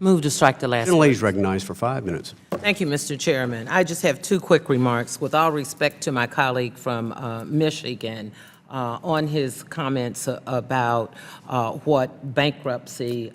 Move to strike the last. Gentlelady is recognized for 5 minutes. Thank you, Mr. Chairman. I just have two quick remarks. With all respect to my colleague from Michigan, on his comments about what bankruptcy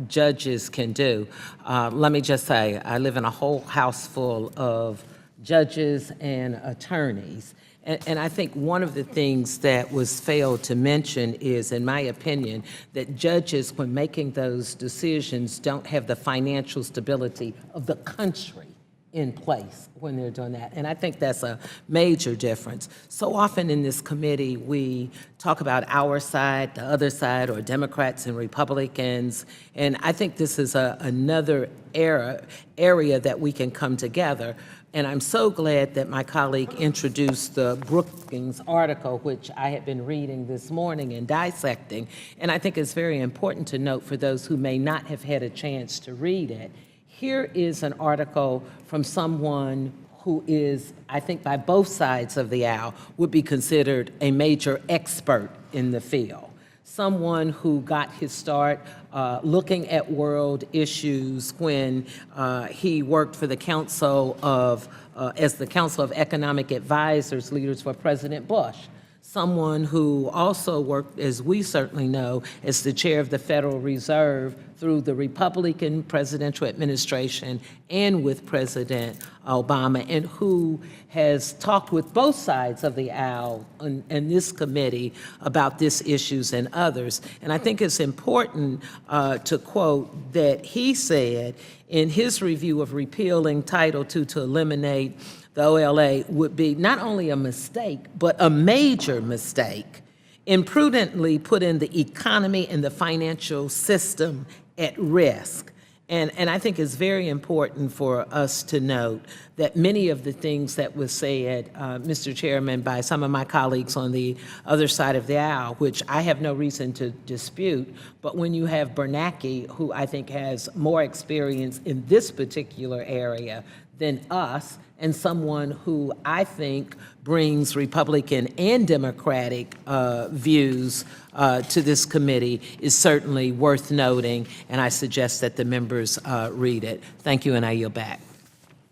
judges can do, let me just say, I live in a whole house full of judges and attorneys. And I think one of the things that was failed to mention is, in my opinion, that judges, when making those decisions, don't have the financial stability of the country in place when they're doing that. And I think that's a major difference. So often in this committee, we talk about our side, the other side, or Democrats and Republicans. And I think this is another area that we can come together. And I'm so glad that my colleague introduced the Brookings article, which I had been reading this morning and dissecting. And I think it's very important to note for those who may not have had a chance to read it. Here is an article from someone who is, I think by both sides of the aisle, would be considered a major expert in the field. Someone who got his start looking at world issues when he worked for the Council of, as the Council of Economic Advisors, leaders for President Bush. Someone who also worked, as we certainly know, as the chair of the Federal Reserve through the Republican presidential administration and with President Obama, and who has talked with both sides of the aisle in this committee about these issues and others. And I think it's important to quote that he said in his review of repealing Title II to eliminate the OLA would be not only a mistake, but a major mistake, imprudently putting the economy and the financial system at risk. And I think it's very important for us to note that many of the things that was said, Mr. Chairman, by some of my colleagues on the other side of the aisle, which I have no reason to dispute, but when you have Bernanke, who I think has more experience in this particular area than us, and someone who I think brings Republican and Democratic views to this committee is certainly worth noting, and I suggest that the members read it. Thank you, and I yield back.